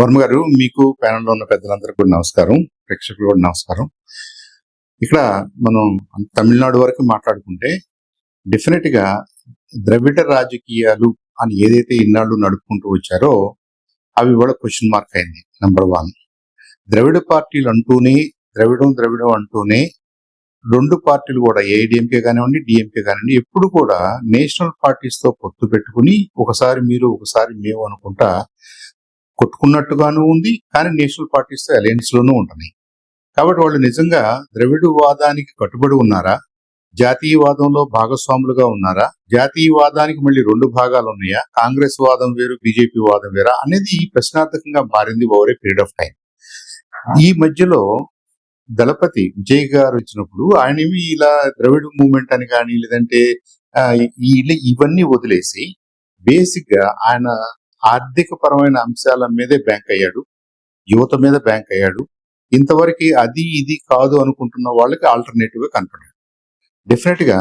వర్మ గారు, మీకు ప్యానెల్లో ఉన్న పెద్దలందరికీ కూడా నమస్కారం, ప్రేక్షకులు కూడా నమస్కారం. ఇక్కడ మనం తమిళనాడు వరకు మాట్లాడుకుంటే డెఫినెట్ గా ద్రవిడ రాజకీయాలు అని ఏదైతే ఇన్నాళ్ళు నడుపుకుంటూ వచ్చారో అవి కూడా క్వశ్చన్ మార్క్ అయింది. నెంబర్ 1, ద్రవిడ పార్టీలు అంటూనే ద్రవిడం అంటూనే రెండు పార్టీలు కూడా ఏఐడిఎంకే కానివ్వండి, డిఎంకే కానివ్వండి, ఎప్పుడు కూడా నేషనల్ పార్టీస్ తో పొత్తు పెట్టుకుని ఒకసారి మీరు ఒకసారి మేము అనుకుంటా కొట్టుకున్నట్టుగాను ఉంది. కానీ నేషనల్ పార్టీస్ తో అలయన్స్ లోనూ ఉంటున్నాయి. కాబట్టి వాళ్ళు నిజంగా ద్రవిడవాదానికి కట్టుబడి ఉన్నారా, జాతీయవాదంలో భాగస్వాములుగా ఉన్నారా, జాతీయవాదానికి మళ్ళీ రెండు భాగాలు ఉన్నాయా, కాంగ్రెస్ వాదం వేరు బీజేపీ వాదం వేరా అనేది ప్రశ్నార్థకంగా మారింది over a period of time. ఈ మధ్యలో దళపతి విజయ్ గారు వచ్చినప్పుడు ఆయనవి ఇలా ద్రవిడ మూవ్మెంట్ అని కానీ లేదంటే ఇవన్నీ వదిలేసి బేసిక్ గా ఆయన ఆర్థిక పరమైన అంశాల మీదే బ్యాంక్ అయ్యాడు, యువత మీద బ్యాంక్ అయ్యాడు. ఇంతవరకు అది ఇది కాదు అనుకుంటున్న వాళ్ళకి ఆల్టర్నేటివ్ గా కనపడ్డాడు. డెఫినెట్ గా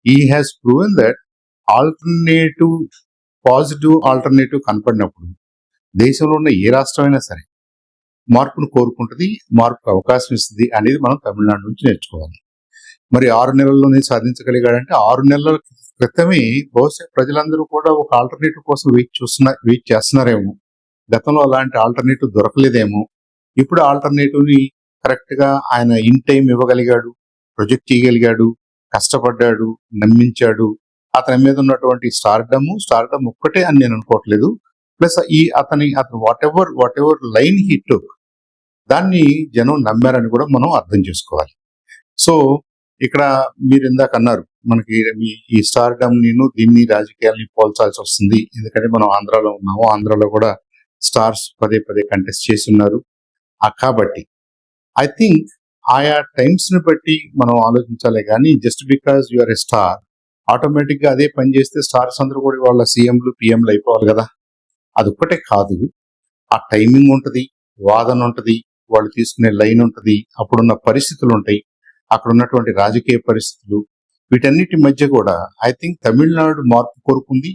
ఈ has proven that alternative, positive alternative కనపడినప్పుడు దేశంలో ఉన్న ఏ రాష్ట్రమైనా సరే మార్పును కోరుకుంటుంది, మార్పుకు అవకాశం ఇస్తుంది అనేది మనం తమిళనాడు నుంచి నేర్చుకోవాలి. మరి 6 నెలల్లోనే సాధించగలిగాడంటే 6 నెలల క్రితమే బహుశా ప్రజలందరూ కూడా ఒక ఆల్టర్నేటివ్ కోసం వెయిట్ చేస్తున్నారేమో. గతంలో అలాంటి ఆల్టర్నేటివ్ దొరకలేదేమో. ఇప్పుడు ఆల్టర్నేటివ్ ని కరెక్ట్ గా ఆయన ఇన్ టైం ఇవ్వగలిగాడు, ప్రొజెక్ట్ చేయగలిగాడు, కష్టపడ్డాడు, నమ్మించాడు. అతని మీద ఉన్నటువంటి స్టార్డమ్ ఒక్కటే అని నేను అనుకోవట్లేదు. ప్లస్ అతను what ever line he took దాన్ని జనం నమ్మారని కూడా మనం అర్థం చేసుకోవాలి. సో ఇక్కడ మీరు ఇందాక అన్నారు, మనకి ఈ స్టార్డమ్ దీన్ని రాజకీయాల్ని పోల్చాల్సి వస్తుంది. ఎందుకంటే మనం ఆంధ్రాలో ఉన్నాము, ఆంధ్రాలో కూడా స్టార్స్ పదే కంటెస్ట్ చేసి ఉన్నారు. కాబట్టి ఐ థింక్ ఆయా టైమ్స్ ని బట్టి మనం ఆలోచించాలి. కానీ just because you're a star automatic గా అదే పని చేస్తే స్టార్స్ అందరూ కూడా వాళ్ళ సీఎంలు పిఎంలు అయిపోవాలి కదా. అదొక్కటే కాదు, ఆ టైమింగ్ ఉంటది, వాదన ఉంటది, వాళ్ళు తీసుకునే లైన్ ఉంటది, అప్పుడున్న పరిస్థితులు ఉంటాయి, అక్కడ ఉన్నటువంటి రాజకీయ పరిస్థితులు, వీటన్నిటి మధ్య కూడా ఐ థింక్ తమిళనాడు మార్పు కోరుకుంది.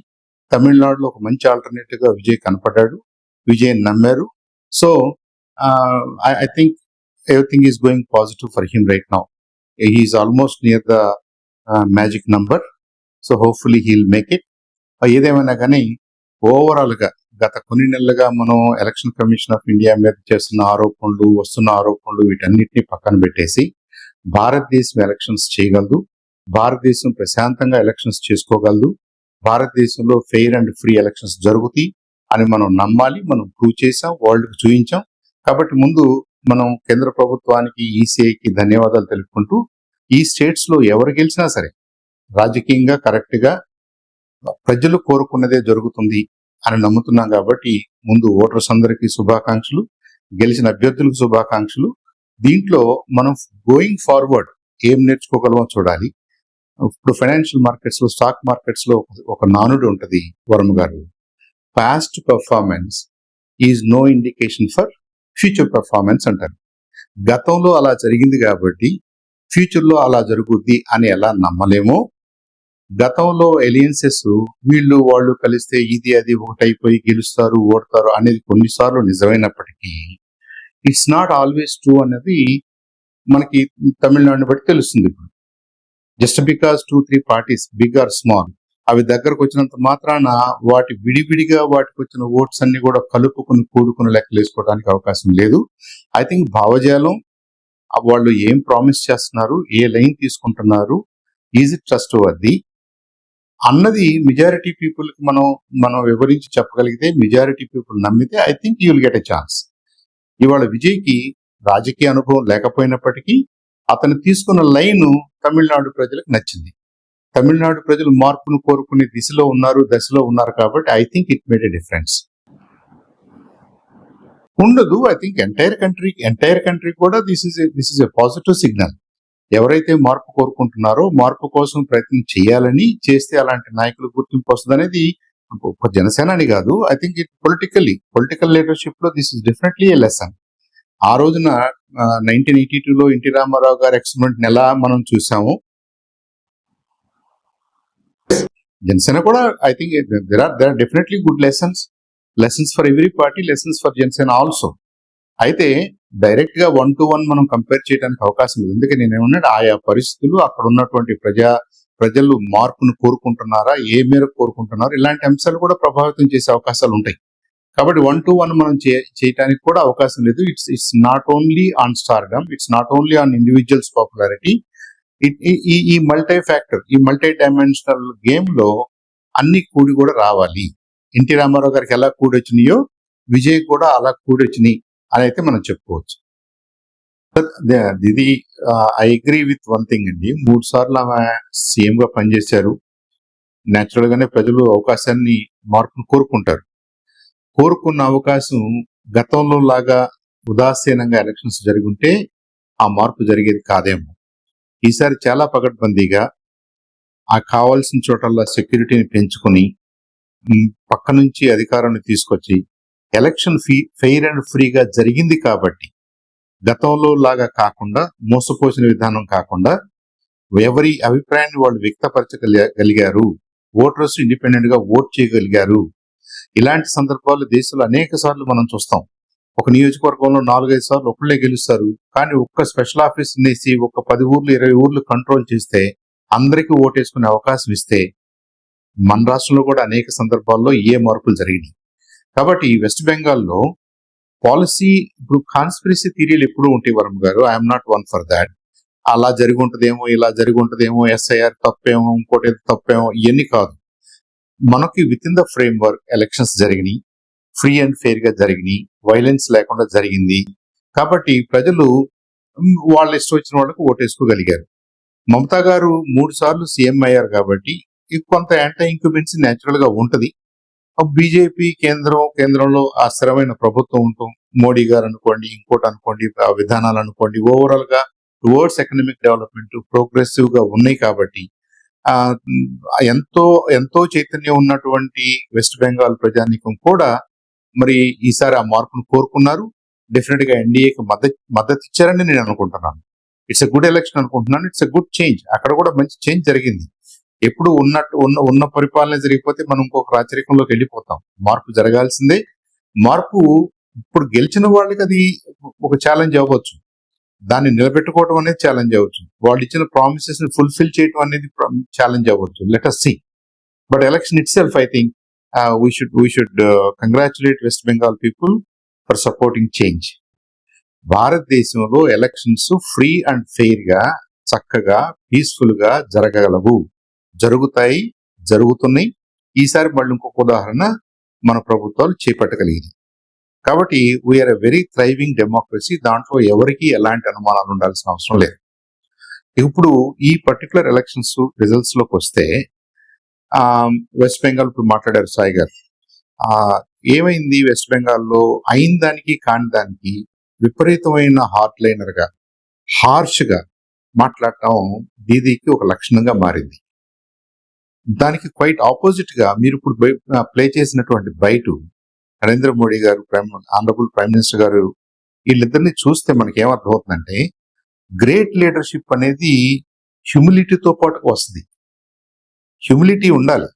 తమిళనాడులో ఒక మంచి ఆల్టర్నేటివ్ గా విజయ్ కనపడ్డాడు, విజయ్ నమ్మారు. So I think everything is going positive for him right now. He's almost near the magic number. So hopefully he'll make it. ఏదేమైనా కానీ ఓవరాల్ గా గత కొన్ని నెలలుగా మనం ఎలక్షన్ కమిషన్ ఆఫ్ ఇండియా మీద చేస్తున్న ఆరోపణలు, వస్తున్న ఆరోపణలు, వీటన్నిటిని పక్కన పెట్టేసి భారతదేశం ఎలక్షన్స్ చేయగలదు, భారతదేశం ప్రశాంతంగా ఎలక్షన్స్ చేసుకోగలదు, భారతదేశంలో ఫెయిర్ అండ్ ఫ్రీ ఎలక్షన్స్ జరుగుతాయి అని మనం నమ్మాలి. మనం ప్రూవ్ చేసాం, వరల్డ్ కు చూపించాం. కాబట్టి ముందు మనం కేంద్ర ప్రభుత్వానికి, ఈసీఐకి ధన్యవాదాలు తెలుపుకుంటూ ఈ స్టేట్స్ లో ఎవరు గెలిచినా సరే రాజకీయంగా కరెక్ట్ గా ప్రజలు కోరుకున్నదే జరుగుతుంది అని నమ్ముతున్నాం. కాబట్టి ముందు ఓటర్స్ అందరికీ శుభాకాంక్షలు, గెలిచిన అభ్యర్థులకు శుభాకాంక్షలు. దీంట్లో మనం గోయింగ్ ఫార్వర్డ్ ఏం నేర్చుకోగలమో చూడాలి. ఇప్పుడు ఫైనాన్షియల్ మార్కెట్స్ లో, స్టాక్ మార్కెట్స్ లో ఒక నానుడు ఉంటది వర్మ గారు, past performance is no indication for future performance అంటారు. గతంలో అలా జరిగింది కాబట్టి ఫ్యూచర్ లో అలా జరుగుద్ది అని ఎలా నమ్మలేమో, గతంలో ఎలియన్సెస్ వీళ్ళు వాళ్ళు కలిస్తే ఇది అది ఒకటైపోయి గెలుస్తారు, ఓడతారు అనేది కొన్నిసార్లు నిజమైనప్పటికీ ఇట్స్ నాట్ ఆల్వేస్ ట్రూ అనేది మనకి తమిళనాడుని బట్టి తెలుస్తుంది. ఇప్పుడు just because 2-3 parties big or small అవి దగ్గరకు వచ్చినంత మాత్రాన వాటి విడివిడిగా వాటికి వచ్చిన ఓట్స్ అన్ని కూడా కలుపుకుని కూడుకుని లెక్కలు వేసుకోవడానికి అవకాశం లేదు. ఐ థింక్ భావజాలం, వాళ్ళు ఏం ప్రామిస్ చేస్తున్నారు, ఏ లైన్ తీసుకుంటున్నారు, ఈజ్ ఇట్ ట్రస్ట్ వర్ది అన్నది మెజారిటీ పీపుల్ కి మనం వివరించి చెప్పగలిగితే, మెజారిటీ పీపుల్ నమ్మితే I think you will get a chance. ఇవాళ విజయ్ కి రాజకీయ అనుభవం లేకపోయినప్పటికీ అతను తీసుకున్న లైన్ తమిళనాడు ప్రజలకు నచ్చింది. తమిళనాడు ప్రజలు మార్పును కోరుకునే దశలో ఉన్నారు కాబట్టి I think it made a difference. ఉండదు, ఐ థింక్ ఎంటైర్ కంట్రీ కూడా this is a positive signal. ఎవరైతే మార్పు కోరుకుంటున్నారో, మార్పు కోసం ప్రయత్నం చేయాలని చేస్తే అలాంటి నాయకులు గుర్తింపు వస్తుంది అనేది ఒక జనసేన అని కాదు. I think it political leadership లో this is definitely a lesson. ఆ రోజున 1982లో ఎన్టీ రామారావు గారి ఎక్స్పెరిమెంట్ ఎలా మనం చూసాము, జనసేన కూడా I think there are definitely good lessons. Lessons for every party, lessons for Janasena also. అయితే డైరెక్ట్ గా 1-to-1 మనం కంపేర్ చేయడానికి అవకాశం లేదు. ఎందుకంటే నేనేమన్నాడు, ఆయా పరిస్థితులు, అక్కడ ఉన్నటువంటి ప్రజలు మార్పును కోరుకుంటున్నారా, ఏ మేరకు కోరుకుంటున్నారు, ఇలాంటి అంశాలు కూడా ప్రభావితం చేసే అవకాశాలు ఉంటాయి. కాబట్టి 1-to-1 మనం చేయడానికి కూడా అవకాశం లేదు. It's not only on stardom, it's not only on individuals popularity. ఈ మల్టీ ఫ్యాక్టర్, ఈ మల్టీ డైమెన్షనల్ గేమ్ లో అన్ని కూడి కూడా రావాలి. ఎన్టీ రామారావు గారికి ఎలా కూడి వచ్చినాయో విజయ్ కూడా అలా కూడి వచ్చినాయి అని అయితే మనం చెప్పుకోవచ్చు. ఇది I agree with one thing అండి. 3 సార్లు ఆమె సీఎం గా పనిచేశారు. న్యాచురల్ గానే ప్రజలు అవకాశాన్ని, మార్పును కోరుకుంటారు. కోరుకున్న అవకాశం గతంలో లాగా ఉదాసీనంగా ఎలక్షన్స్ జరుగుంటే ఆ మార్పు జరిగేది కాదేమో. ఈసారి చాలా పకడ్బందీగా ఆ కావాల్సిన చోటల్లా సెక్యూరిటీని పెంచుకుని పక్క నుంచి అధికారాన్ని తీసుకొచ్చి ఎలక్షన్ ఫెయిర్ అండ్ ఫ్రీగా జరిగింది కాబట్టి, గతంలో లాగా కాకుండా, మోసపోసిన విధానం కాకుండా ఎవరి అభిప్రాయాన్ని వాళ్ళు వ్యక్తపరచగలిగారు, ఓటర్స్ ఇండిపెండెంట్ గా ఓట్ చేయగలిగారు. ఇలాంటి సందర్భాలు దేశంలో అనేక సార్లు మనం చూస్తాం. ఒక నియోజకవర్గంలో 4-5 సార్లు ఒకళ్ళే గెలుస్తారు, కానీ ఒక్క స్పెషల్ ఆఫీస్ వేసి ఒక 10 ఊర్లు 20 ఊర్లు కంట్రోల్ చేస్తే, అందరికీ ఓటేసుకునే అవకాశం ఇస్తే, మన రాష్ట్రంలో కూడా అనేక సందర్భాల్లో మార్పులు జరిగినాయి. కాబట్టి వెస్ట్ బెంగాల్లో పాలసీ, ఇప్పుడు కాన్స్పిరసీ థియరీలు ఎప్పుడూ ఉంటాయి వరం గారు. I'm not one for that. అలా జరిగి ఉంటదేమో, ఇలా జరిగి ఉంటదేమో, ఎస్ఐఆర్ తప్పేమో, ఇంకోటి తప్పేమో, ఇవన్నీ కాదు. మనకి with in the frame work elections జరిగినాయి, ఫ్రీ అండ్ ఫెయిర్ గా జరిగినాయి, వైలెన్స్ లేకుండా జరిగింది. కాబట్టి ప్రజలు వాళ్ళ ఇష్టం వచ్చిన వాళ్ళకి ఓటేసుకోగలిగారు. మమతా గారు 3 సార్లు సీఎం అయ్యారు కాబట్టి కొంత యాంటీ ఇంక్యుబెన్సీ న్యాచురల్ గా ఉంటది. బీజేపీ కేంద్రంలో ఆ స్థిరమైన ప్రభుత్వం ఉంటాం, మోడీ గారు అనుకోండి, ఇంకోటి అనుకోండి, ఆ విధానాలు అనుకోండి, ఓవరాల్ గా టువర్డ్స్ ఎకనామిక్ డెవలప్మెంట్ ప్రోగ్రెసివ్ గా ఉన్నాయి. కాబట్టి ఎంతో చైతన్యం ఉన్నటువంటి వెస్ట్ బెంగాల్ ప్రజానీకం కూడా మరి ఈసారి ఆ మార్పును కోరుకున్నారు. డెఫినెట్ గా ఎన్డీఏకి మద్దతు ఇచ్చారని నేను అనుకుంటున్నాను. ఇట్స్ ఎ గుడ్ ఎలక్షన్ అనుకుంటున్నాను. It's a good change. అక్కడ కూడా మంచి చేంజ్ జరిగింది. ఎప్పుడు ఉన్న పరిపాలన జరిగిపోతే మనం ఇంకొక రాచరికంలోకి వెళ్ళిపోతాం. మార్పు జరగాల్సిందే. మార్పు ఇప్పుడు గెలిచిన వాళ్ళకి అది ఒక ఛాలెంజ్ అవ్వచ్చు, దాన్ని నిలబెట్టుకోవడం అనేది ఛాలెంజ్ అవ్వచ్చు, వాళ్ళు ఇచ్చిన ప్రామిసెస్ ని ఫుల్ఫిల్ చేయడం అనేది ఛాలెంజ్ అవ్వచ్చు. Let us see. But election it self, I think we should congratulate West Bengal people for supporting change. భారతదేశంలో ఎలక్షన్స్ ఫ్రీ అండ్ ఫెయిర్ గా, చక్కగా, పీస్ఫుల్ గా జరగగలవు, జరుగుతాయి, జరుగుతున్నాయి. ఈసారి మళ్ళీ ఇంకొక ఉదాహరణ మన ప్రభుత్వాలు చేపట్టగలిగింది. కాబట్టి we're a very thriving democracy. దాంట్లో ఎవరికి ఎలాంటి అనుమానాలు ఉండాల్సిన అవసరం లేదు. ఇప్పుడు ఈ పర్టికులర్ ఎలక్షన్స్ రిజల్ట్స్ లోకి వస్తే, వెస్ట్ బెంగాల్ ఇప్పుడు మాట్లాడారు సాయి గారు. ఏమైంది వెస్ట్ బెంగాల్లో? అయిన దానికి కాని దానికి విపరీతమైన హార్డ్ లైనర్ గా, హార్ష్ గా మాట్లాడటం దీదీకి ఒక లక్షణంగా మారింది. దానికి క్వైట్ ఆపోజిట్ గా మీరు ఇప్పుడు ప్లే చేసినటువంటి బయట నరేంద్ర మోడీ గారు, ఆనరబుల్ ప్రైమ్ మినిస్టర్ గారు, వీళ్ళిద్దరిని చూస్తే మనకి ఏమర్థమవుతుందంటే, గ్రేట్ లీడర్షిప్ అనేది హ్యూమిలిటీతో పాటు వస్తుంది. హ్యూమిలిటీ ఉండాలి.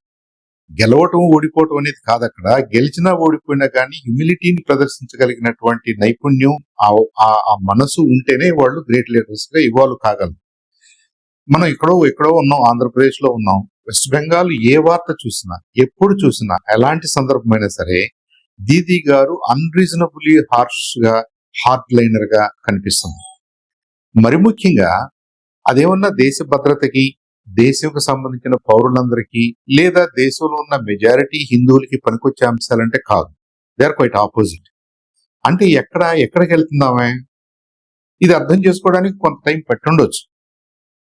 గెలవటం, ఓడిపోవటం అనేది కాదు. అక్కడ గెలిచినా ఓడిపోయినా కానీ హ్యూమిలిటీని ప్రదర్శించగలిగినటువంటి నైపుణ్యం, ఆ మనసు ఉంటేనే వాళ్ళు గ్రేట్ లీడర్స్ గా ఇవాల్వ్ కాగలరు. మనం ఎక్కడో ఉన్నాం, ఆంధ్రప్రదేశ్ లో ఉన్నాం. వెస్ట్ బెంగాల్ ఏ వార్త చూసినా, ఎప్పుడు చూసినా, ఎలాంటి సందర్భమైనా సరే దీదీ గారు అన్రీజనబుల్లీ హార్ష్ గా, హార్డ్ లైనర్ గా కనిపిస్తుంది. మరి ముఖ్యంగా అదేమన్నా దేశ భద్రతకి, దేశంకు సంబంధించిన పౌరులందరికీ, లేదా దేశంలో ఉన్న మెజారిటీ హిందువులకి పనికొచ్చే అంశాలంటే కాదు. They are quite opposite. అంటే ఎక్కడికి వెళ్తుందామే? ఇది అర్థం చేసుకోవడానికి కొంత టైం పట్టుండొచ్చు.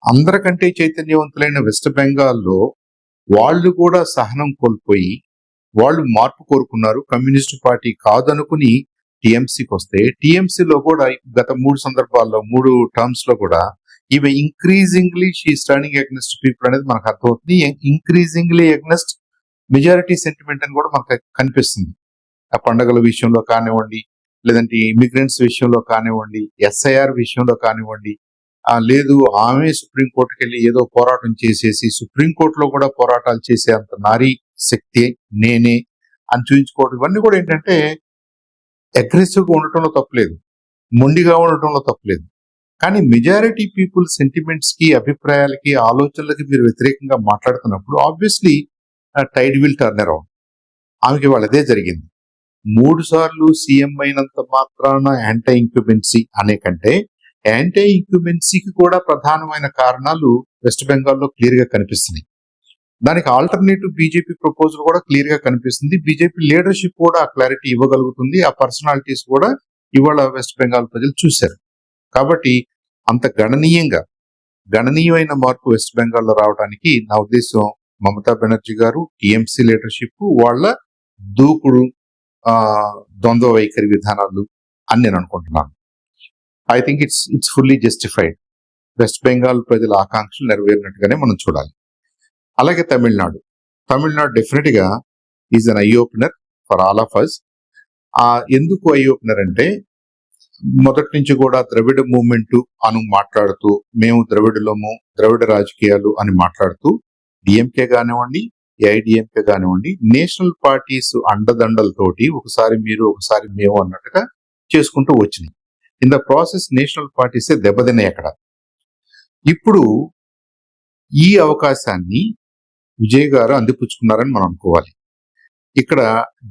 అందరికంటే చైతన్యవంతులైన వెస్ట్ బెంగాల్లో వాళ్ళు కూడా సహనం కోల్పోయి వాళ్ళు మార్పు కోరుకున్నారు. కమ్యూనిస్ట్ పార్టీ కాదనుకుని టీఎంసీకి వస్తే, టీఎంసీలో కూడా గత 3 సందర్భాల్లో, 3 టర్మ్స్ లో కూడా ఇవి increasingly she standing against people అనేది మనకు అర్థమవుతుంది. ఇంక్రీజింగ్లీ అగెన్స్ట్ మెజారిటీ సెంటిమెంట్ అని కూడా మనకు కనిపిస్తుంది. ఆ పండుగల విషయంలో కానివ్వండి, లేదంటే ఇమిగ్రెంట్స్ విషయంలో కానివ్వండి, ఎస్ఐఆర్ విషయంలో కానివ్వండి, లేదు ఆమె సుప్రీంకోర్టుకి వెళ్ళి ఏదో పోరాటం చేసేసి సుప్రీంకోర్టులో కూడా పోరాటాలు చేసే అంత నారీ శక్తి నేనే అని చూపించుకోవడం ఇవన్నీ కూడా ఏంటంటే అగ్రెసివ్ గా ఉండటంలో తప్పులేదు, మొండిగా ఉండటంలో తప్పులేదు. కానీ మెజారిటీ పీపుల్ సెంటిమెంట్స్ కి, అభిప్రాయాలకి, ఆలోచనలకి మీరు వ్యతిరేకంగా మాట్లాడుతున్నప్పుడు obviously tide will turn around. ఆమెకి వాళ్ళదే జరిగింది. 3 సార్లు సీఎం అయినంత మాత్రాన యాంటీ ఇంక్యుబెన్సీ అనే కంటే యాంటీ ఇంక్యుబెన్సీకి కూడా ప్రధానమైన కారణాలు వెస్ట్ బెంగాల్లో క్లియర్ గా కనిపిస్తున్నాయి. దానికి ఆల్టర్నేటివ్ బీజేపీ ప్రపోజల్ కూడా క్లియర్ గా కనిపిస్తుంది. బీజేపీ లీడర్షిప్ కూడా ఆ క్లారిటీ ఇవ్వగలుగుతుంది. ఆ పర్సనాలిటీస్ కూడా ఇవాళ వెస్ట్ బెంగాల్ ప్రజలు చూశారు. కాబట్టి అంత గణనీయమైన మార్పు వెస్ట్ బెంగాల్లో రావడానికి నా ఉద్దేశం మమతా బెనర్జీ గారు, టీఎంసీ లీడర్షిప్, వాళ్ళ దూకుడు, ద్వంద్వ వైఖరి విధానాలు అని నేను అనుకుంటున్నాను. I think it's fully justified. West Bengal ప్రజల ఆకాంక్షలు నెరవేరినట్టుగానే మనం చూడాలి. అలాగే తమిళనాడు డెఫినెట్ గా is an eye opener for all of us. ఎందుకు ఐ ఓపెనర్ అంటే మొదటి నుంచి కూడా ద్రవిడ మూవ్మెంట్ అను మాట్లాడుతూ, మేము ద్రవిడలము, ద్రవిడ రాజకీయాలు అని మాట్లాడుతూ డిఎంకే కానివ్వండి, ఏఐడిఎంకే కానివ్వండి, నేషనల్ పార్టీస్ అండదండలతోటి ఒకసారి మీరు ఒకసారి మేము అన్నట్టుగా చేసుకుంటూ వచ్చినాయి. ఇన్ ద ప్రాసెస్ నేషనల్ పార్టీసే దెబ్బతిన్నాయి అక్కడ. ఇప్పుడు ఈ అవకాశాన్ని విజయ్ గారు అందిపుచ్చుకున్నారని మనం అనుకోవాలి. ఇక్కడ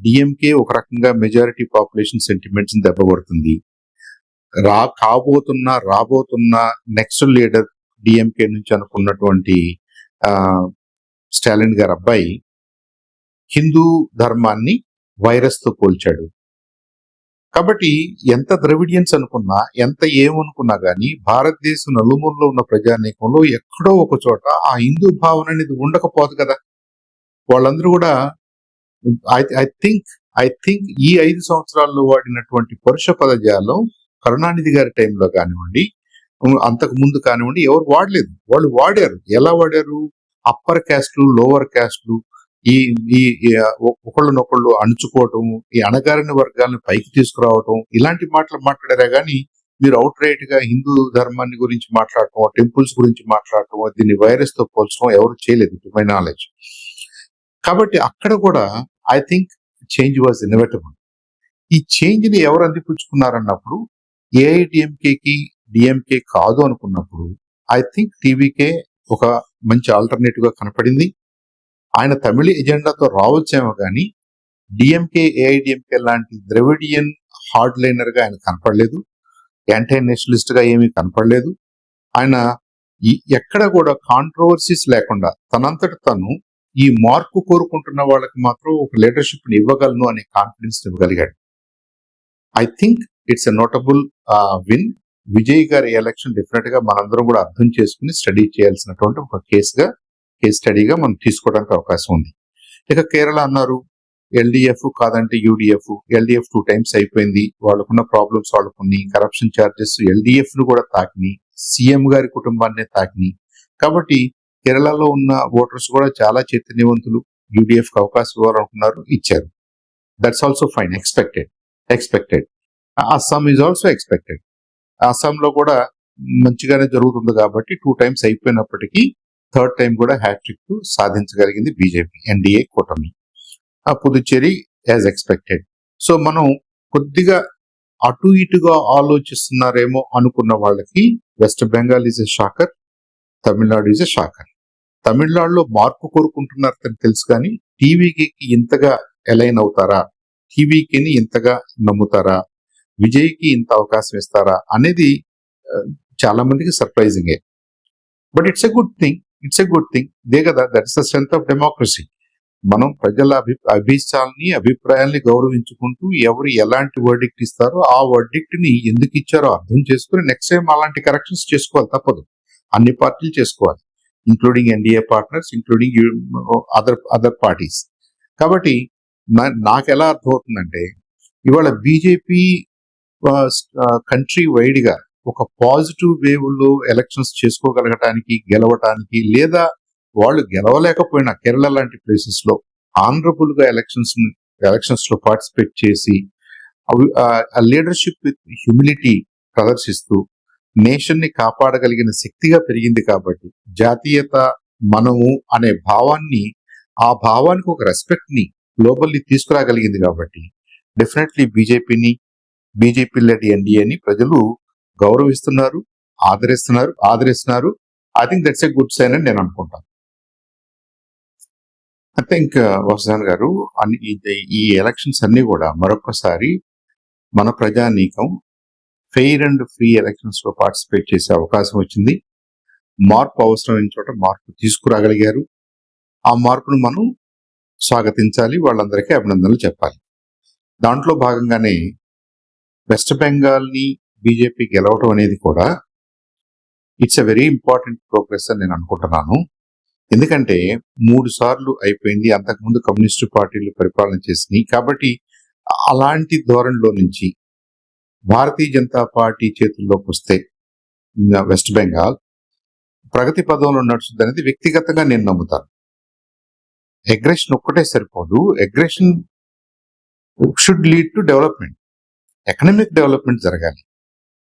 డిఎంకే ఒక రకంగా మెజారిటీ పాపులేషన్ సెంటిమెంట్స్ దెబ్బకొడుతుంది. రాబోతున్న నెక్స్ట్ లీడర్ డిఎంకే నుంచి అనుకున్నటువంటి స్టాలిన్ గారి అబ్బాయి హిందూ ధర్మాన్ని వైరస్ తో పోల్చాడు. కాబట్టి ఎంత ద్రవిడియన్స్ అనుకున్నా, ఎంత ఏమనుకున్నా గానీ భారతదేశం నలుమూలలో ఉన్న ప్రజానీకంలో ఎక్కడో ఒక చోట ఆ హిందూ భావన అనేది ఉండకపోదు కదా. వాళ్ళందరూ కూడా ఐ థింక్ ఈ 5 సంవత్సరాల్లో వాడినటువంటి పరుష పదజాలం కరుణానిధి గారి టైంలో కానివ్వండి, అంతకు ముందు కానివ్వండి, ఎవరు వాడలేదు. వాళ్ళు వాడారు. ఎలా వాడారు? అప్పర్ క్యాస్ట్లు, లోవర్ క్యాస్ట్లు, ఈ ఒకళ్ళనొకళ్ళు అణుచుకోవటం, ఈ అణగారిన వర్గాలను పైకి తీసుకురావటం, ఇలాంటి మాటలు మాట్లాడారా గానీ మీరు అవుట్ రైట్ గా హిందూ ధర్మాన్ని గురించి మాట్లాడటం, టెంపుల్స్ గురించి మాట్లాడటం, దీన్ని వైరస్ తో పోల్చడం ఎవరు చేయలేదు, టు మై నాలెడ్జ్. కాబట్టి అక్కడ కూడా I think change was inevitable. ఈ చేంజ్ ని ఎవరు అందిపుచ్చుకున్నారన్నప్పుడు ఏఐడిఎంకేకి డిఎంకే కాదు అనుకున్నప్పుడు ఐ థింక్ టీవీకే ఒక మంచి ఆల్టర్నేటివ్ గా కనపడింది. ఆయన తమిళ ఎజెండాతో రావచ్చేమో కానీ డిఎంకే, ఏఐడిఎంకే లాంటి ద్రవిడియన్ హార్డ్ లైనర్ గా ఆయన కనపడలేదు. యాంటీ నేషనలిస్ట్ గా ఏమీ కనపడలేదు. ఆయన ఎక్కడ కూడా కాంట్రవర్సీస్ లేకుండా తనంతట తను ఈ మార్పు కోరుకుంటున్న వాళ్ళకి మాత్రం ఒక లీడర్షిప్ ని ఇవ్వగలను అనే కాన్ఫిడెన్స్ ఇవ్వగలిగాడు. I think it's a notable win. Vijay గారి ఎలక్షన్ డెఫినెట్ గా మనందరం కూడా అర్థం చేసుకుని స్టడీ చేయాల్సినటువంటి ఒక కేస్ స్టడీగా మనం తీసుకోవడానికి అవకాశం ఉంది. ఇక కేరళ అన్నారు, ఎల్డిఎఫ్ కాదంటే యూడిఎఫ్. ఎల్డిఎఫ్ 2 times అయిపోయింది. వాళ్ళకున్న ప్రాబ్లమ్స్ వాళ్ళకుని, కరప్షన్ ఛార్జెస్ ఎల్డిఎఫ్ ను కూడా తాకిని, సీఎం గారి కుటుంబాన్ని తాకిని. కాబట్టి కేరళలో ఉన్న ఓటర్స్ కూడా చాలా చైతన్యవంతులు. యూడిఎఫ్ కి అవకాశం ఇవ్వాలనుకున్నారు, ఇచ్చారు. That's also fine, expected. Assam is also expected. అస్సాంలో కూడా మంచిగానే జరుగుతుంది కాబట్టి 2 times అయిపోయినప్పటికీ 3rd time కూడా హ్యాట్రిక్ సాధించగలిగింది బీజేపీ, ఎన్డీఏ కూటమి. Puducherry as expected. సో మనం కొద్దిగా అటు ఇటుగా ఆలోచిస్తున్నారేమో అనుకున్న వాళ్ళకి west Bengal is a shocker, Tamil Nadu is a shocker. తమిళనాడులో మార్పు కోరుకుంటున్నారని తెలుసు కానీ టీవీకి ఇంతగా ఎలైన్ అవుతారా, టీవీకి ఇంతగా నమ్ముతారా, విజయ్కి ఇంత అవకాశం ఇస్తారా అనేది చాలా మందికి సర్ప్రైజింగే. But it's a good thing. ఇదే కదా, that's the strength of democracy. మనం ప్రజల అభిప్రాయాల్ని గౌరవించుకుంటూ ఎవరు ఎలాంటి వర్డిక్ట్ ఇస్తారో ఆ వర్డిక్ట్ ని ఎందుకు ఇచ్చారో అర్థం చేసుకుని నెక్స్ట్ టైం అలాంటి కరెక్షన్స్ చేసుకోవాలి, తప్పదు. అన్ని పార్టీలు చేసుకోవాలి, including NDA partners, including other parties. కాబట్టి నాకు ఎలా అర్థమవుతుందంటే ఇవాళ బీజేపీ కంట్రీ వైడ్ గా ఒక పాజిటివ్ వేవ్ లో ఎలక్షన్స్ చేసుకోగలగటానికి, గెలవటానికి, లేదా వాళ్ళు గెలవలేకపోయినా కేరళ లాంటి ప్లేసెస్ లో ఆనరబుల్ గా ఎలక్షన్స్ లో పార్టిసిపేట్ చేసి లీడర్షిప్ విత్ హ్యూమిలిటీ ప్రదర్శిస్తూ నేషన్ ని కాపాడగలిగిన శక్తిగా పెరిగింది. కాబట్టి జాతీయత, మనము అనే భావాన్ని, ఆ భావానికి ఒక రెస్పెక్ట్ ని గ్లోబల్లీ తీసుకురాగలిగింది కాబట్టి డెఫినెట్లీ బీజేపీ లెడ్ ఎన్డీఏని ప్రజలు గౌరవిస్తున్నారు, ఆదరిస్తున్నారు. I think that's a good sign అని నేను అనుకుంటాను. ఐ థింక్ వసుధాన్ గారు ఈ ఎలక్షన్స్ అన్ని కూడా మరొకసారి మన ప్రజానీకం ఫెయిర్ అండ్ ఫ్రీ ఎలక్షన్స్ లో పార్టిసిపేట్ చేసే అవకాశం వచ్చింది. మార్పు అవసరమైన చోట మార్పు తీసుకురాగలిగారు. ఆ మార్పును మనం స్వాగతించాలి, వాళ్ళందరికీ అభినందనలు చెప్పాలి. దాంట్లో భాగంగానే వెస్ట్ బెంగాల్ ని బీజేపీ గెలవటం అనేది కూడా it's a very important progress అని నేను అనుకుంటున్నాను. ఎందుకంటే 3 సార్లు అయిపోయింది, అంతకుముందు కమ్యూనిస్టు పార్టీలు పరిపాలన చేసినాయి. కాబట్టి అలాంటి ధోరణిలో నుంచి భారతీయ జనతా పార్టీ చేతుల్లోకి వస్తే వెస్ట్ బెంగాల్ ప్రగతి పదంలో నడుస్తుంది అనేది వ్యక్తిగతంగా నేను నమ్ముతాను. అగ్రెషన్ ఒక్కటే సరిపోదు, aggression should lead to development, economic development జరగాలి.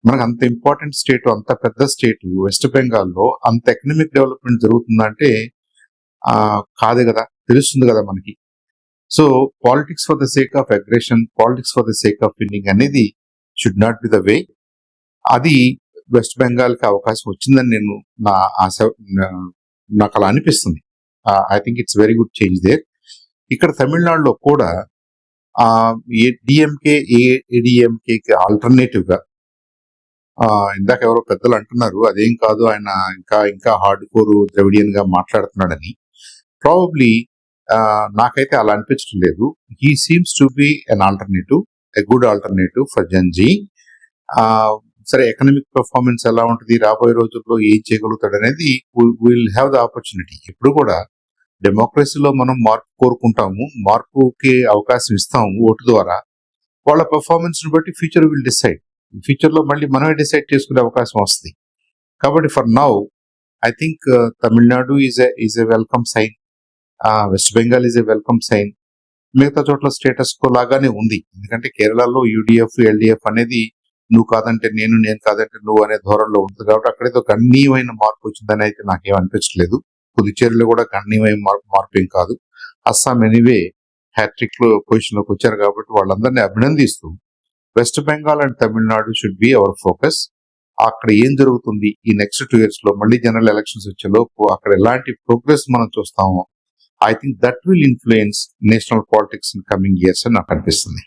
మనకు అంత ఇంపార్టెంట్ స్టేట్, అంత పెద్ద స్టేట్ వెస్ట్ బెంగాల్లో అంత ఎకనామిక్ డెవలప్మెంట్ జరుగుతుందంటే కాదే కదా, తెలుస్తుంది కదా మనకి. So politics for the sake of aggression, politics for the sake of winning అనేది should not be the way. అది వెస్ట్ బెంగాల్ కి అవకాశం వచ్చిందని నేను నా ఆశ, నాకు అలా అనిపిస్తుంది. I think it's very good change their. ఇక్కడ తమిళనాడులో కూడా డిఎంకే ఏడిఎంకేకి ఆల్టర్నేటివ్ గా ఇందాక ఎవరో పెద్దలు అంటున్నారు అదేం కాదు, ఆయన ఇంకా హార్డ్ కోర్ ద్రవిడియన్ గా మాట్లాడుతున్నాడని. ప్రాబబ్లీ నాకైతే అలా అనిపించడం లేదు. He seems to be an alternative, a good alternative for Gen Z. సరే, ఎకనామిక్ పెర్ఫార్మెన్స్ ఎలా ఉంటుంది, రాబోయే రోజుల్లో ఏం చేయగలుగుతాడు అనేది విల్ హ్యావ్ ద ఆపర్చునిటీ. ఇప్పుడు కూడా డెమోక్రసీలో మనం మార్పు కోరుకుంటాము, మార్పుకి అవకాశం ఇస్తాము ఓటు ద్వారా. వాళ్ళ పెర్ఫార్మెన్స్ ని బట్టి ఫ్యూచర్ విల్ డిసైడ్. ఫ్యూచర్ లో మళ్ళీ మనమే డిసైడ్ చేసుకునే అవకాశం వస్తుంది. కాబట్టి for now I think Tamil Nadu is a welcome sign, West Bengal is a welcome sign. మిగతా చోట్ల స్టేటస్ కో లాగానే ఉంది. ఎందుకంటే కేరళలో యూడిఎఫ్ ఎల్డిఎఫ్ అనేది నువ్వు కాదంటే నేను కాదంటే నువ్వు అనే ధోరణిలో ఉంటుంది. కాబట్టి అక్కడేదో గణనీయమైన మార్పు వచ్చిందని అయితే నాకేం అనిపించలేదు. పుదుచ్చేరిలో కూడా గణనీయమైన మార్పు ఏం కాదు. అస్సాం ఎనీవే హ్యాట్రిక్ లో పొజిషన్ లోకి వచ్చారు కాబట్టి వాళ్ళందరినీ అభినందిస్తూ west Bengal and Tamil Nadu should be our focus. అక్కడ ఏం జరుగుతుంది ఈ నెక్స్ట్ 2 years లో, మళ్ళీ జనరల్ ఎలక్షన్స్ వచ్చేలోపు అక్కడ ఎలాంటి ప్రోగ్రెస్ మనం చూస్తామో, I think that will influence national politics in coming years అని నాకు అనిపిస్తుంది.